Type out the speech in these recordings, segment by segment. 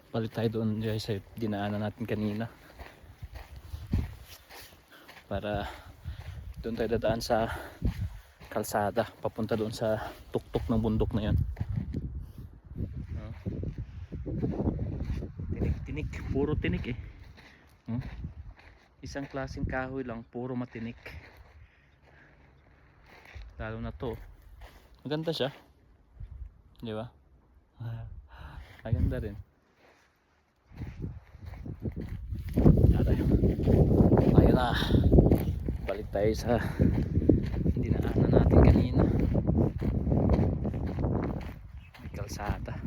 Balik tayo doon guys sa dinaanan natin kanina. Para doon tayo dadaan sa kalsada papunta doon sa tuktok ng bundok na yan. Tinik, puro tinik eh. Isang klaseng kahoy lang, puro matinik. Lalo na to, maganda siya, di ba? Maganda rin. Ayun na, balik tayo sa dinaanan natin kanina. May kalsada.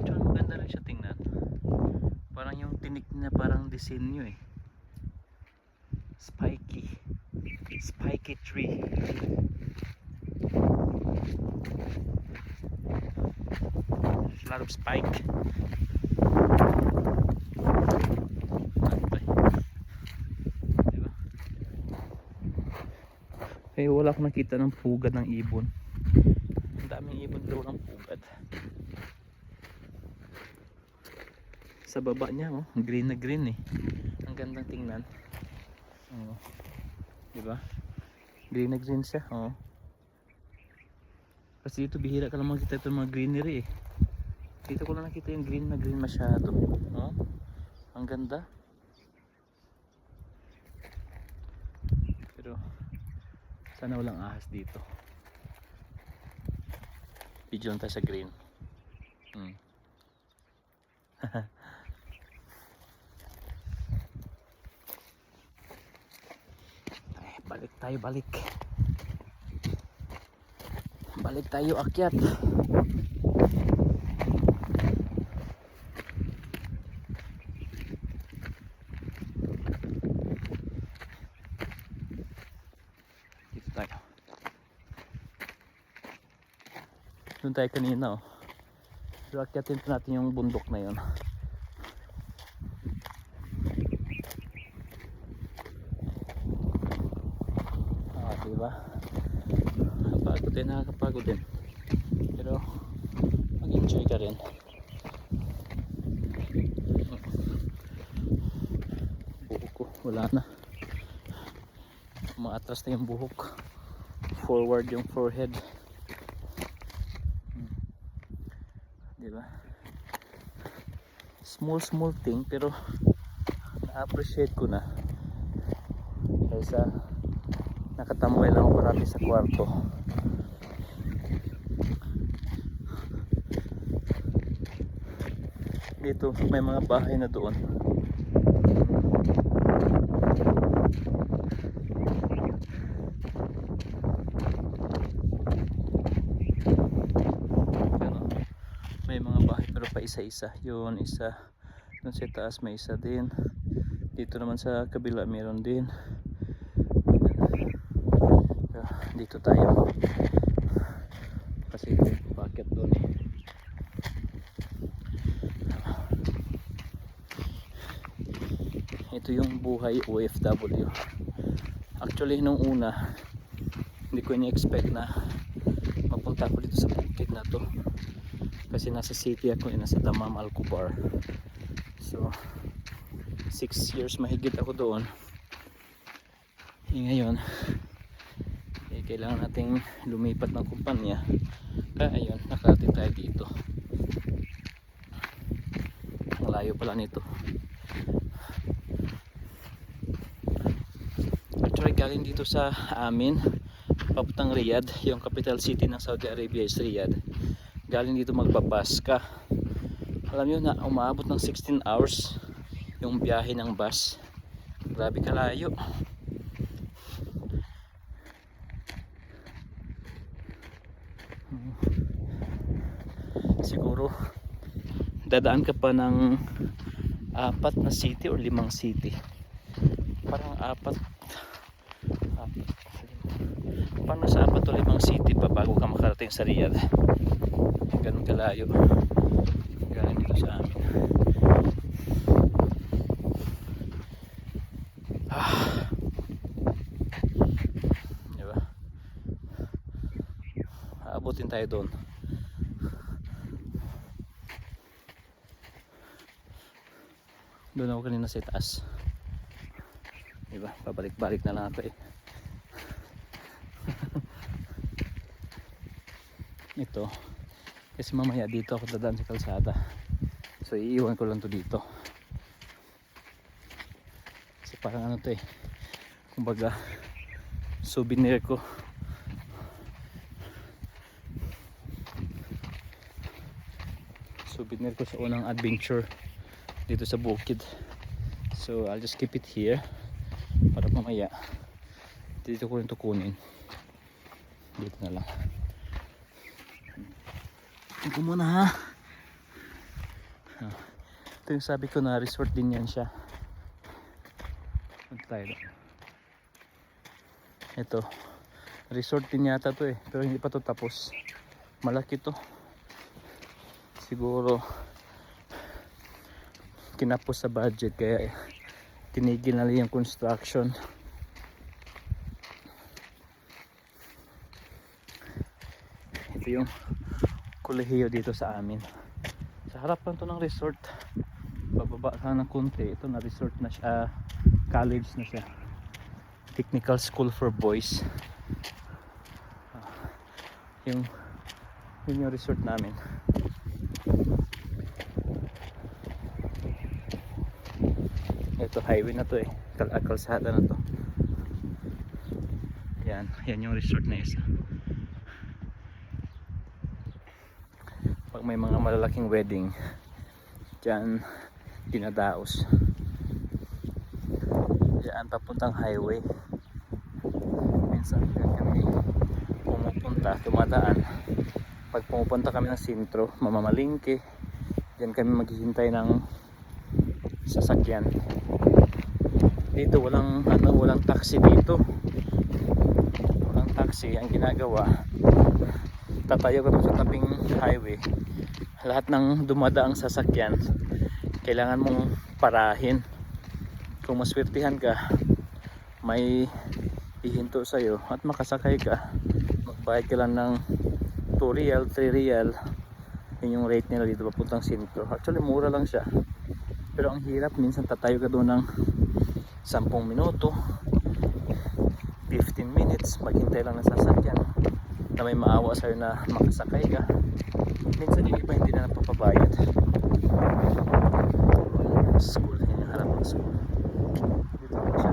Tsaka maganda rin siya tingnan. Parang yung tinik na parang disenyo eh. Spiky tree. There's a lot of spike. Diba? Eh wala akong nakita ng pugad ng ibon. Ang daming ibon pero walang pugad. Sa baba niya oh, green na green eh. Ang gandang tingnan. Oh. Diba? Green na green siya oh. Kasi dito bihira ka lang makita itong mga greenery eh. Dito ko lang nakita yung green na green masyado. Oh. Ang ganda. Pero sana walang ahas dito. Video lang tayo sa green. Balik tayo akyat. Dito tayo. Doon tayo kanina oh. So akyatin natin yung bundok na yun. Diba? Nakakapagod din. Pero mag-enjoy ka rin. Buhok ko, wala na. Umaatras na yung buhok. Forward yung forehead. Diba? Small thing pero na-appreciate ko na. Kaysa nakatambay lang ako parati sa kwarto. Dito may mga bahay na doon. May mga bahay pero pa isa-isa. Yun isa. Doon sa taas may isa din. Dito naman sa kabila meron din. Dito tayo kasi bakit doon eh. Ito yung buhay OFW. Actually nung una hindi ko ini-expect na mapunta ako dito sa bukid na to kasi nasa city ako, nasa Tamam Alcobar. So 6 years mahigit ako doon. Ngayon kailangan nating lumipat ng kumpanya. Kaya ayun, nakarating tayo dito. Ang layo pala nito. Actually galing dito sa amin papuntang Riyadh, yung capital city ng Saudi Arabia is Riyadh. Galing dito magbabas ka. Alam nyo na umaabot ng 16 hours yung biyahe ng bus. Grabe kalayo. Siguro dadaan ka pa ng 4 na city or 5 city. Parang 4 parang nasa 4 o 5 city pa bago ka makarating sa Riyadh. Ganun kalayo galing dito sa amin. Diba? abutin tayo doon. Doon ako kanina sa itaas. Diba? Pabalik-balik na lang ako eh. Ito. Kasi mamaya dito ako dadaan sa kalsada. So iiwan ko lang to dito. Kasi parang ano to eh. Kumbaga souvenir ko. Souvenir ko sa unang adventure dito sa bukid. So I'll just keep it here para mamaya dito ko rin to kunin. Dito na lang. Ito muna ha. Ito yung sabi ko na resort din yan siya. Ito resort din yata to eh, pero hindi pa to tapos. Malaki to. Siguro kinapos sa budget kaya tinigil na lang yung construction. Ito yung kolehiyo dito sa amin. Sa harapan to ng resort. Bababa ka ng konti, ito na resort na siya, college na siya. Technical School for Boys. Yun yung resort namin. Ito highway na to eh, kalsada na to. Yan yung resort na isa. Pag may mga malalaking wedding dyan dinadaos. Diyan papuntang highway. Minsan kami pumupunta, tumadaan. Pag pumupunta kami ng sentro, mamamalingke, diyan kami maghihintay ng sasakyan. Dito walang taxi dito. Walang taxi. Ang ginagawa, tatayo ka sa tabing highway. Lahat ng dumadaang sasakyan kailangan mong parahin. Kung maswertihan ka, may ihinto sa'yo at makasakay ka, magbayad ka lang ng 2 real, 3 real. Yun yung rate nila dito papuntang sentro. Actually mura lang siya, pero ang hirap, minsan tatayo ka doon ng 10 minuto, 15 minutes, maghintay lang ng sasakyan na may maawa sa'yo na makasakay ka. Minsan yung iba hindi na napapabayad. School, yun yung harap ng school. Dito na siya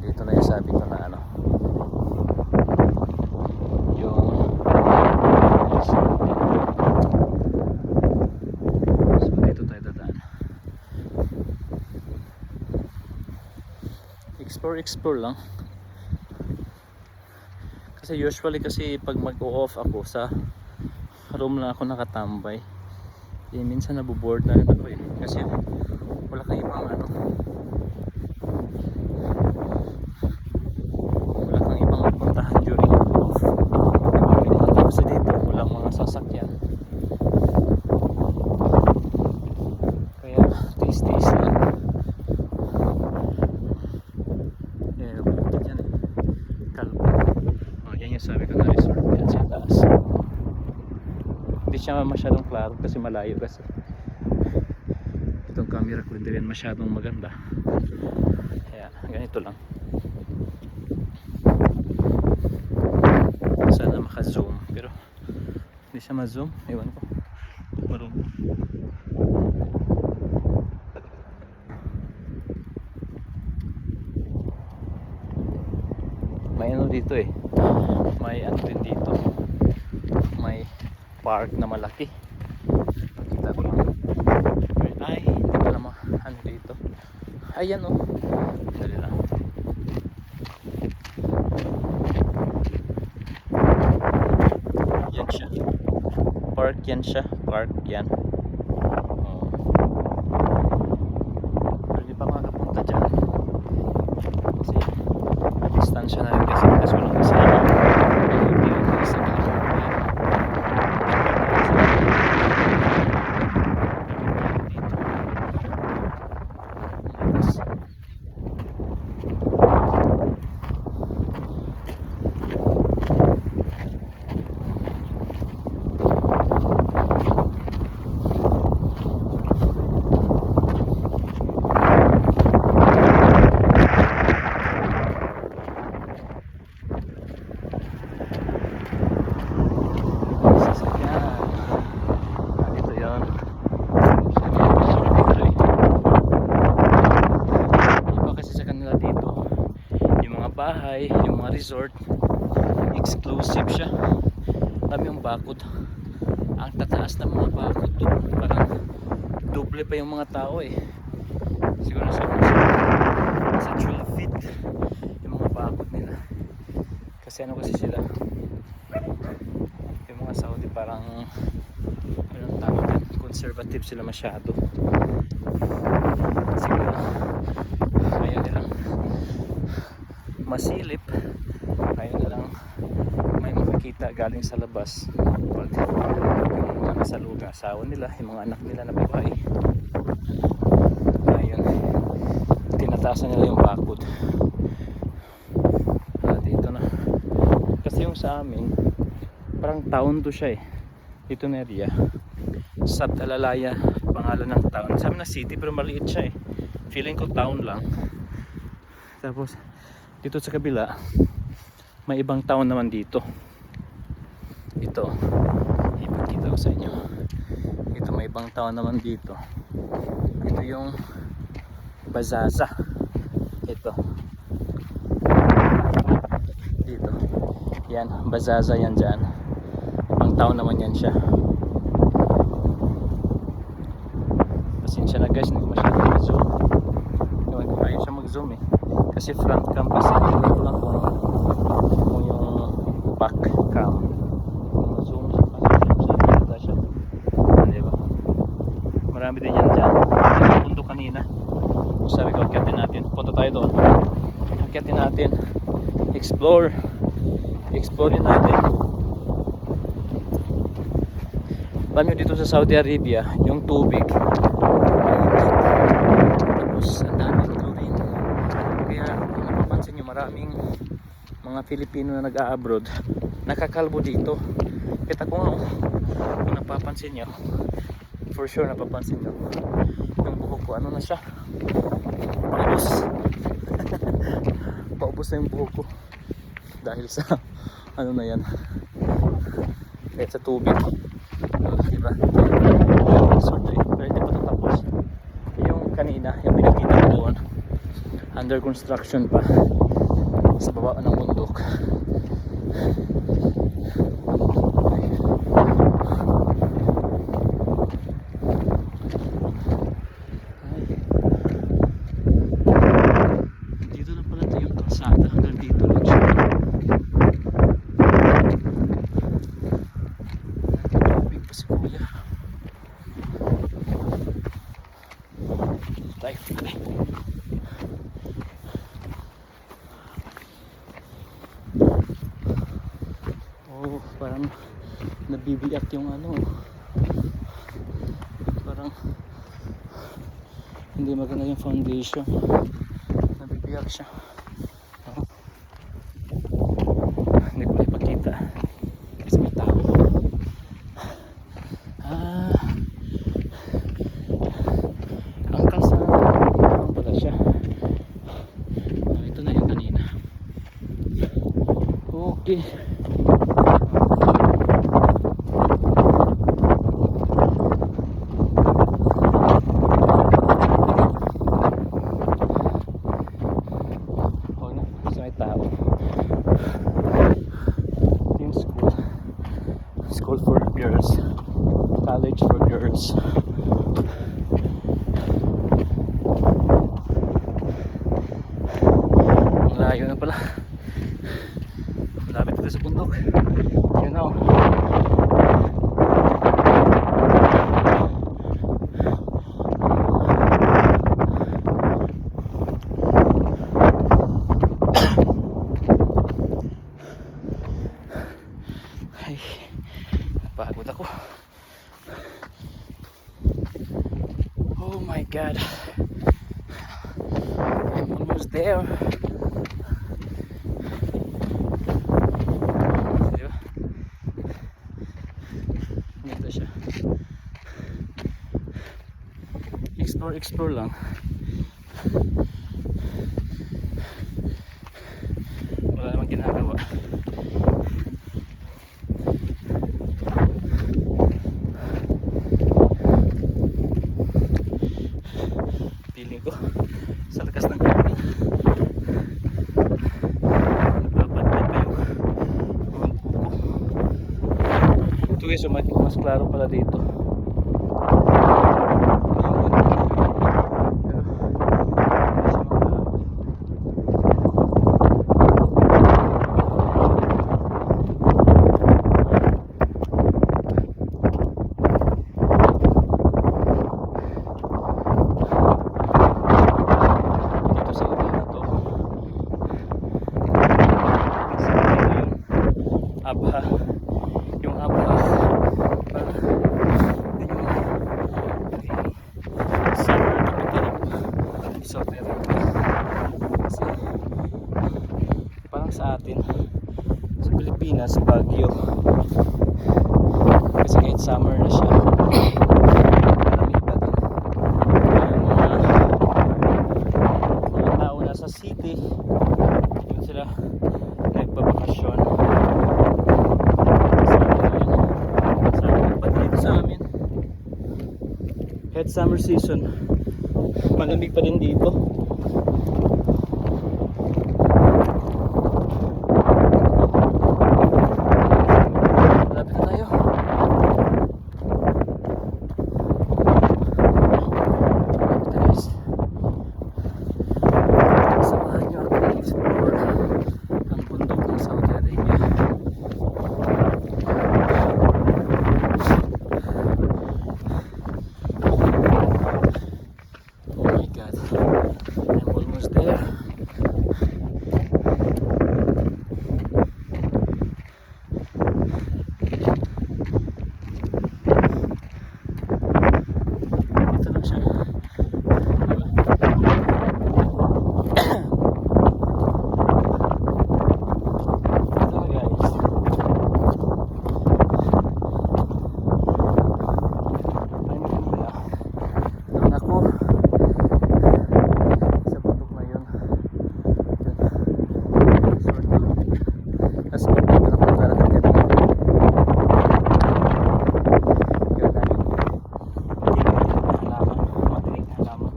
dito na yung sabi ko na ano, yung so dito tayo dadaan. Explore lang. Kasi usually pag mag-o-off ako sa room lang ako nakatambay, minsan naboboard na rin ako eh, kasi wala kang ibang puntahan during off. Kasi dito walang mga sasakyan, kaya tiis-tiis lang. Bukid yan eh, kalbo. Yan yung sabi ko na resort yan sa taas. Hindi siya masyadong klaro kasi malayo, kasi itong camera ko hindi rin masyadong maganda, kaya ganito lang. Sana maka-zoom, pero hindi siya ma-zoom, ewan ko, marunong. May ano dito eh, may ano din dito, may park na malaki. Pakita ko lang. Ay, hindi pa naman ano dito. Ayan oh. Dali lang. Yan siya. Park yan siya. Park yan. Oh. Pero di pa makapunta dyan. Kasi distansya na rin kasi walang kasama. Hindi yung isa ka. bahay, yung mga resort, exclusive siya. Dami yung bakod. Ang tataas ng mga bakod doon, parang doble pa yung mga tao eh. Siguro sa 12 feet yung mga bakod nila. Kasi ano kasi sila, yung mga Saudi parang anong tawag yan, conservative sila masyado. Siguro ayaw nilang masilip, ayaw nilang may makakita galing sa labas pag yung mga nasa loob, asawa nila, yung mga anak nila na babae. Ayun, tinatasan nila yung bakod. Dito na kasi yung sa amin parang town to siya eh, dito na area Sab Alalaya pangalan ng town. Sa amin na city pero maliit siya eh, feeling ko town lang. Tapos dito sa kabila may ibang town naman dito. Ito ipakita ko sa inyo, ito may ibang town naman dito. Ito yung Bazaza, ito dito yan, Bazaza yan dyan, ibang town naman yan siya. Pasensya na guys, hindi ko masyadong mag-zoom, hindi ko kaya siya mag-zoom eh, kasi front cam kasi hindi ko lang kung yung back cam kung zoom siya, diba? Marami din yan dyan. Yung pundo kanina, sabi ko akyatin natin, punta tayo doon, akyatin natin, explore natin. Alam nyo dito sa Saudi Arabia yung tubig tapos ang daming chlorine, kaya kung napapansin nyo maraming mga Filipino na nag-a-abroad nakakalbo dito. Kita ko nga kung napapansin nyo, for sure napapansin nyo yung buhok ko, ano na siya, paubos. Paubos na yung buhok ko dahil sa ano na yan, kahit sa tubig. Diba? Sorry, pero hindi pa ito tapos. Yung kanina, yung pinakita ko doon, under construction pa sa baba ng bundok. Dito na pala ito yung kalsada, hanggang dito lang siya. Tubig pa si kuya. Tayo. Oh, parang nabibiyak yung ano, parang hindi maganda yung foundation, nabibiyak siya. Oh. Hindi ko ipakita kasi may tao. Ang kalsada ano pala siya. Ito na yung kanina. Okay. Yung school for girls, college for girls. Layo na pala, malapit dito sa bundok. Yun na. Ay, pagod ako. Oh my god, I'm almost there. Diba? Ganda siya. Explore lang. Wala namang ginagawa. Feeling ko sa lakas ng guys, so mas klaro pala dito. Abha, yung Abha summer capital of Saudi Arabia. Kasi parang sa atin sa Pilipinas, Baguio, kasi kahit summer na siya malamig pa din. Yung mga tao nasa city, yun sila nagbabakasyon. Kahit summer season, malamig pa din dito. Malapit na tayo. Malapit na guys. Samahan nyo ako i-explore ang bundok ng Saudi Arabia. I'm almost there. Ito lang siya. Ito na guys. Doon ako sa bundok na yun. Tapos pagpunta na ako naglalakad kanina. Matinig na halaman.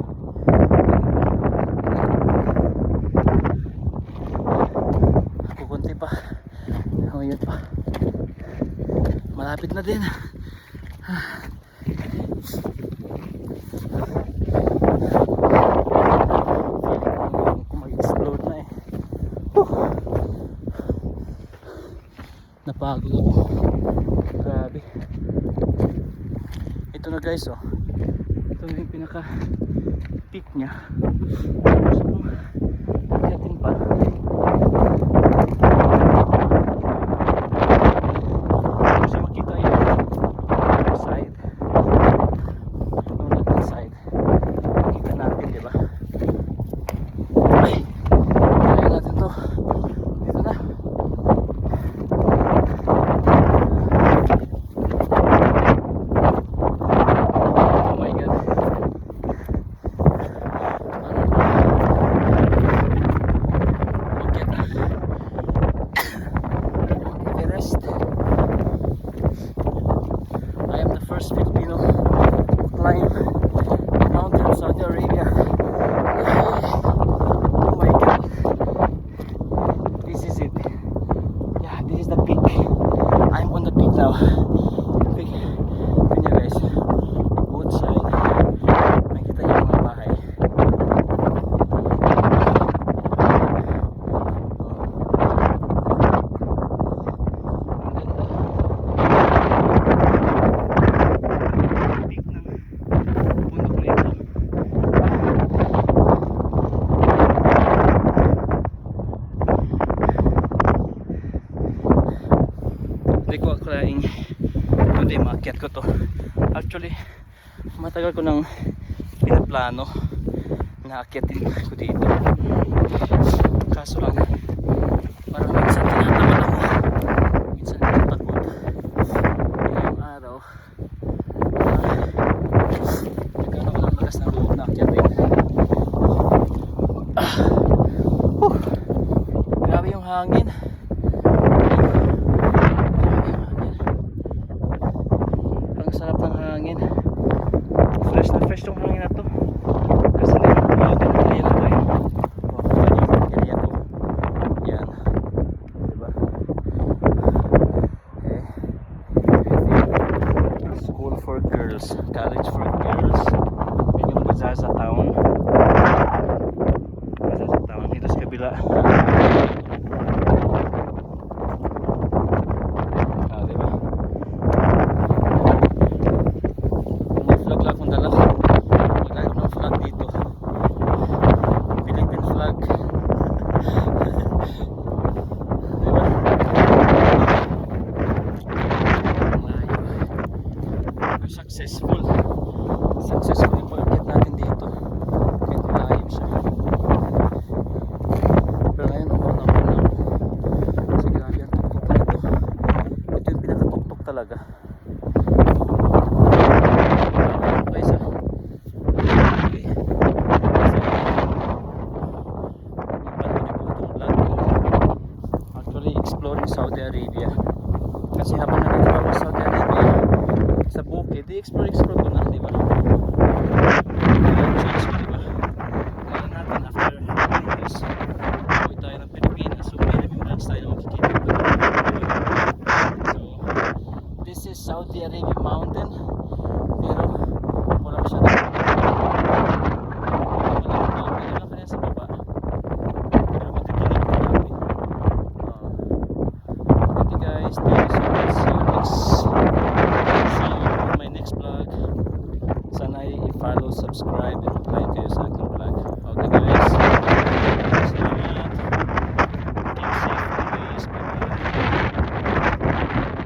Kukunti pa. Ngayon pa. Malapit na din. Kung mag-explode na eh. Napagod ako. Grabe. Ito na guys, oh. Ito na yung pinaka peak nya. So, akyatin pa. Kasi makita yung other side. No, not that side. Makita natin, di ba? Ay! Kaya natin to. Dito na. Oh my God. Everest. I am the first Filipino to climb the mountain of Saudi Arabia. Oh my God. This is it. Yeah, this is the peak. I'm on the peak now. Peak. Kanya guys. Both side. Nakita niyo yung mga bahay. Peak ng bundok na ito. Hindi ko akalaing today maakyat ko to. Actually, matagal ko nang pinaplano na akyatin ko dito. Kaso lang, parang minsan tinatamad ako. Minsan natatakot. Ngayong araw, nagkaroon ako ng lakas ng loob na akyatin. Grabe yung hangin. Ang sarap ng hangin. Fresh na fresh tong hangin na to. Kasi nag-build yung kaya na to eh. Yung kaya to. Yan. Diba? Eh. girls. College for girls. Yan yung Bazaar Town. Bazaar Town. Dito sa kabila. Diba? May flag lang akong dala. Maglayo ng flag dito. Philippine flag. Diba? Successful yung market natin dito kahit malayo siya, pero ngayon unaw kasi grabe ang tuktok na ito. Ito yung pinakatuktok talaga. Okay, so okay, actually exploring Saudi Arabia kasi habang nandito ako sa Saudi Arabia sa bukid, i-explore ko na, di ba? Change ko, di ba? Kaya natin after years, uwi tayo ng Pilipinas, so may remembrance tayo na makikita ko. So, this is Saudi Arabia Mountain, pero wala masyadong wala pa rin sa baba, pero matitinig ko natin. Okay guys, thank you so much. See you on my next vlog. Sana i-follow, subscribe, and like kayo sa akin.